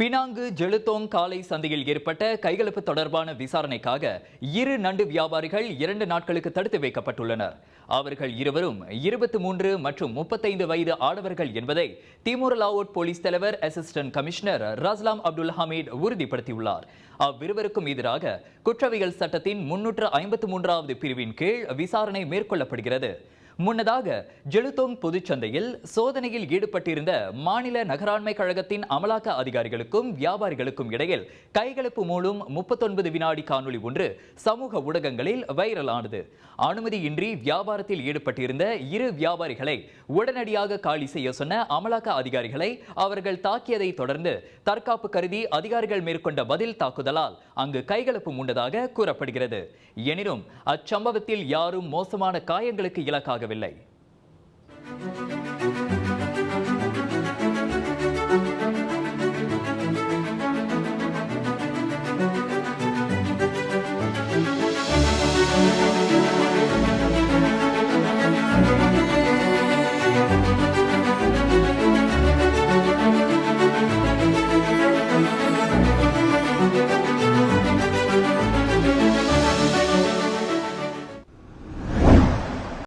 Penang Jelutong காலை சந்தையில் ஏற்பட்ட கைகலப்பு தொடர்பான விசாரணைக்காக இரு நண்டு வியாபாரிகள் 2 நாட்களுக்கு தடுத்து வைக்கப்பட்டுள்ளனர். அவர்கள் இருவரும் 23 மற்றும் 35 வயது ஆடவர்கள் என்பதை திமோர் லாவோட் போலீஸ் தலைவர் அசிஸ்டன்ட் கமிஷனர் ரஸ்லாம் அப்துல் ஹமீட் உறுதிப்படுத்தியுள்ளார். அவ்விருவருக்கும் எதிராக குற்றவியல் சட்டத்தின் 353வது பிரிவின் கீழ் விசாரணை மேற்கொள்ளப்படுகிறது. முன்னதாக ஜெலுத்தோங் பொதுச்சந்தையில் சோதனையில் ஈடுபட்டிருந்த மாநில நகராண்மை கழகத்தின் அமலாக்க அதிகாரிகளுக்கும் வியாபாரிகளுக்கும் இடையில் கைகலப்பு மூலம் 39 வினாடி காணொலி ஒன்று சமூக ஊடகங்களில் வைரலானது. அனுமதியின்றி வியாபாரத்தில் ஈடுபட்டிருந்த இரு வியாபாரிகளை உடனடியாக காலி செய்ய சொன்ன அமலாக்க அதிகாரிகளை அவர்கள் தாக்கியதை தொடர்ந்து தற்காப்பு கருதி அதிகாரிகள் மேற்கொண்ட பதில் தாக்குதலால் அங்கு கைகலப்பு மூண்டதாக கூறப்படுகிறது. எனினும் அச்சம்பவத்தில் யாரும் மோசமான காயங்களுக்கு இலக்காகவில்லை.